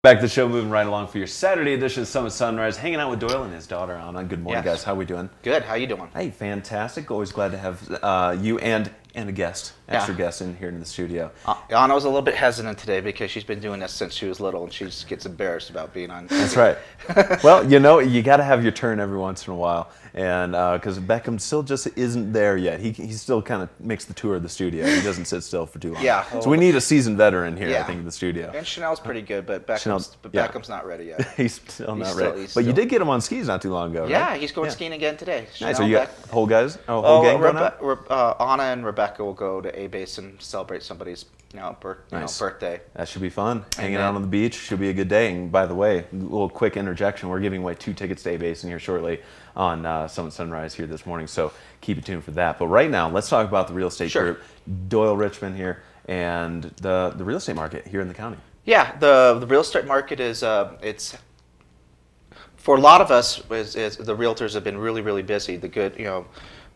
Back to the show, moving right along for your Saturday edition of Summit Sunrise, hanging out with Doyle and his daughter Anna. Good morning, guys. How are we doing? Good. How you doing? Hey, fantastic. Always glad to have you and a guest, extra guest in here in the studio. Anna was a little bit hesitant today because she's been doing this since she was little, and she gets embarrassed about being on TV. That's right. Well, you know, you got to have your turn every once in a while, and because Beckham still just isn't there yet. He still kind of makes the tour of the studio. He doesn't sit still for too long. Yeah. So we need a seasoned veteran here, I think, in the studio. And Chanel's pretty good, but Beckham's not ready yet. He's still not ready. But you did get him on skis not too long ago, right? Yeah, he's going skiing again today. Nice. So you got whole guys, whole gang going out? Anna and Rebecca will go to A-Base and celebrate somebody's birthday. That should be fun. Hanging out on the beach should be a good day. And by the way, a little quick interjection. We're giving away 2 tickets to A-Base in here shortly on Summit Sunrise here this morning. So keep it tuned for that. But right now, let's talk about the real estate group. Doyle Richmond here and the real estate market here in the county. Yeah, the real estate market is it's for a lot of us is the realtors have been really busy. The good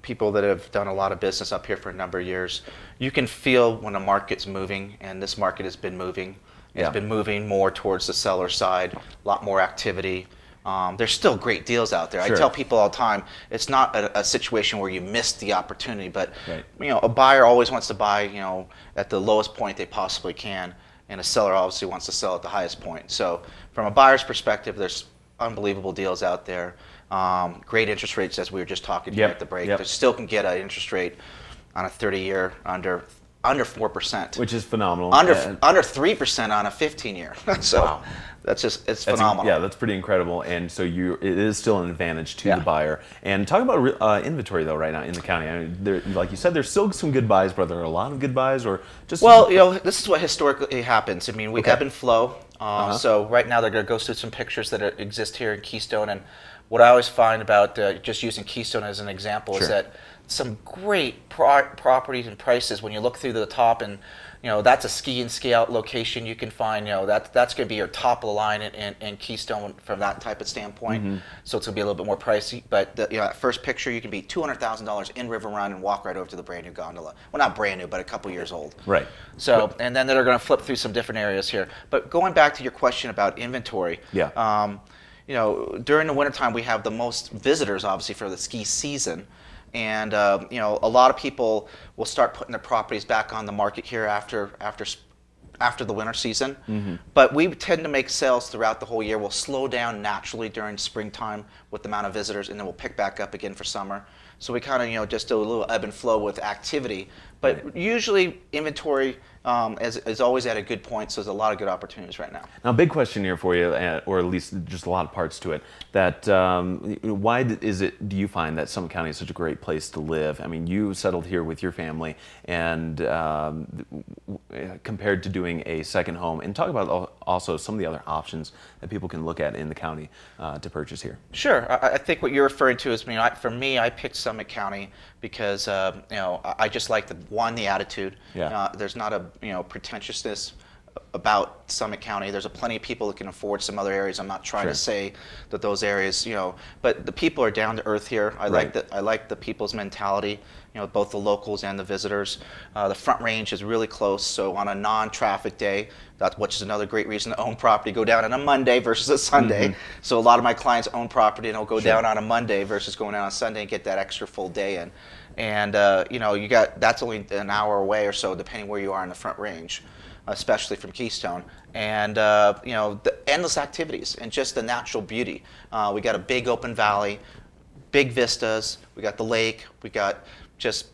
people that have done a lot of business up here for a number of years, you can feel when a market's moving, and this market has been moving. It's been moving more towards the seller side, a lot more activity. There's still great deals out there. I tell people all the time, it's not a situation where you missed the opportunity, but a buyer always wants to buy at the lowest point they possibly can, and a seller obviously wants to sell at the highest point. So from a buyer's perspective, there's unbelievable deals out there. Great interest rates, as we were just talking here at the break. They still can get an interest rate on a 30-year under 4%, which is phenomenal. Under 3% on a 15-year. So it's phenomenal. Yeah, that's pretty incredible. And so it is still an advantage to the buyer. And talk about inventory though right now in the county. I mean, like you said, there's still some good buys, but there are a lot of good buys, or just this is what historically happens. I mean, we ebb and flow. So right now they're going to go through some pictures that exist here in Keystone, and what I always find about just using Keystone as an example is that some great properties and prices, when you look through the top, and that's a ski and ski out location, you can find that's going to be your top of the line in Keystone from that type of standpoint. So it's going to be a little bit more pricey, but that first picture, you can be $200,000 in River Run and walk right over to the brand new gondola. Well, not brand new, but a couple years old. Right. So and then they're going to flip through some different areas here. But going back to your question about inventory, during the wintertime, we have the most visitors, obviously, for the ski season. And, a lot of people will start putting their properties back on the market here after the winter season. But we tend to make sales throughout the whole year. We'll slow down naturally during springtime with the amount of visitors, and then we'll pick back up again for summer. So we kind of, just do a little ebb and flow with activity. But usually inventory is always at a good point, so there's a lot of good opportunities right now. Now, big question here for you, or at least just a lot of parts to it, that why do you find that Summit County is such a great place to live? I mean, you settled here with your family, and compared to doing a second home, and talk about also some of the other options that people can look at in the county to purchase here. Sure. I think what you're referring to is, for me, I picked Summit County because I just like the attitude. There's not a pretentiousness about Summit County. There's plenty of people that can afford some other areas. I'm not trying to say that those areas, but the people are down to earth here. I like the people's mentality, both the locals and the visitors. The Front Range is really close, so on a non-traffic day, which is another great reason to own property, go down on a Monday versus a Sunday. So a lot of my clients own property and they'll go down on a Monday versus going down on a Sunday and get that extra full day in. And that's only an hour away or so, depending where you are in the Front Range, especially from Keystone. And the endless activities and just the natural beauty. We got a big open valley, big vistas. We got the lake. We got just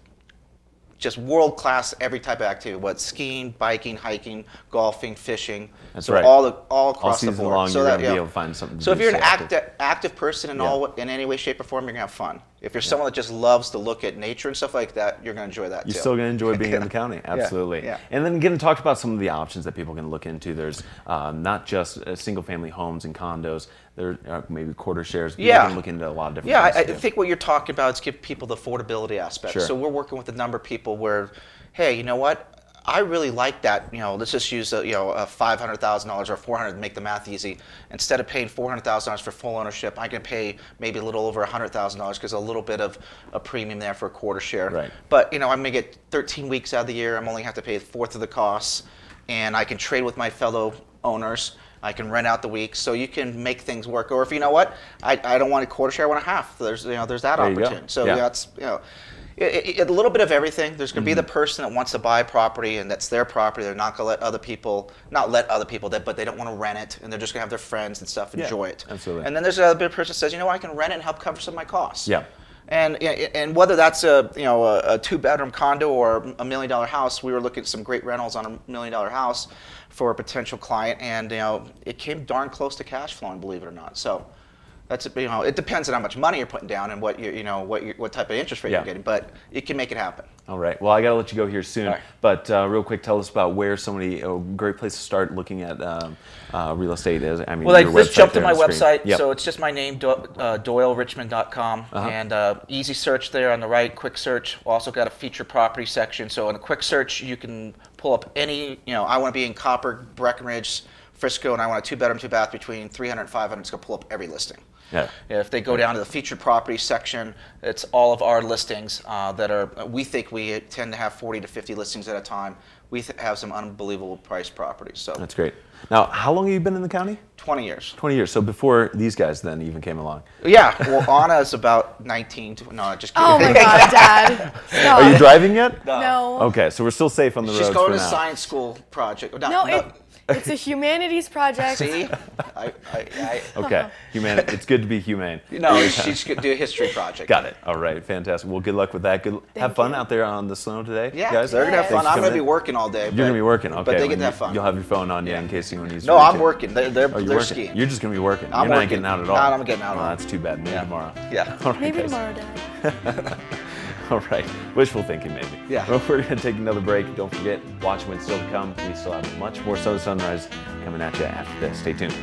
world-class every type of activity, whether it's skiing, biking, hiking, golfing, fishing. That's so right. all across the board. Long, you're going to be able to find something to so do. if you're an active person in any way, shape, or form, you're going to have fun. If you're someone that just loves to look at nature and stuff like that, you're going to enjoy that too. You're still going to enjoy being in the county, absolutely. And then again, talk about some of the options that people can look into. There's not just single-family homes and condos. There are maybe quarter shares. People can look into a lot of different things. I think what you're talking about is give people the affordability aspect. So we're working with a number of people where, hey, you know what? I really like that. Let's just use a $500,000 or $400,000 to make the math easy. Instead of paying $400,000 for full ownership, I can pay maybe a little over $100,000 because a little bit of a premium there for a quarter share. But I'm going to get 13 weeks out of the year. I'm only have to pay a fourth of the costs, and I can trade with my fellow owners. I can rent out the week, so you can make things work. Or if you know what, I don't want a quarter share, I want a half. There's there's that opportunity. So that's a little bit of everything. There's going to be the person that wants to buy property and that's their property. They're not going to let other people, but they don't want to rent it, and they're just going to have their friends and stuff enjoy it. Absolutely. And then there's another person that says, you know what, I can rent it and help cover some of my costs. Yeah. And whether that's a 2-bedroom condo or a $1 million house, we were looking at some great rentals on a $1 million house for a potential client, and it came darn close to cash flowing, believe it or not. So that's it depends on how much money you're putting down and what what type of interest rate you're getting, but it can make it happen. All right. Well, I got to let you go here soon, right. But real quick, tell us about where a great place to start looking at real estate is. I mean, well, just jump to my website. Yep. So it's just my name, DoyleRichmond.com, and easy search there on the right, quick search. Also got a featured property section. So in a quick search, you can pull up any, I want to be in Copper, Breckenridge, Frisco, and I want a 2-bedroom, 2-bath between 300 and 500. It's going to pull up every listing. Yeah. If they go down to the featured property section, it's all of our listings that are, we think we tend to have 40 to 50 listings at a time. We have some unbelievable priced properties. So that's great. Now, how long have you been in the county? 20 years. 20 years. So before these guys then even came along? Yeah. Well, Anna is about 19. No, just kidding. Oh my God, Dad. Stop. Are you driving yet? No. Okay, so we're still safe on the roads. She's going for to now. science school project. No, it's a humanities project. See? Okay, it's good to be humane. No, she's going to do a history project. Got it. All right, fantastic. Well, good luck with that. Have fun out there on the snow today, yeah, guys. They're going to have fun. I'm going to be working all day. You're going to be working, okay. But they get to have fun. You'll have your phone on you in case anyone needs to No, reach I'm you. working. They're working. skiing. You're just going to be working. I'm You're not working. getting out at all. No, I'm getting out. Oh, that's too bad. Maybe tomorrow. Yeah. All right, Maybe guys. tomorrow, Dad. All right. Wishful thinking, maybe. Yeah. Well, we're going to take another break. Don't forget, watch what's still to come. We still have much more Southern Sunrise coming at you after this. Stay tuned.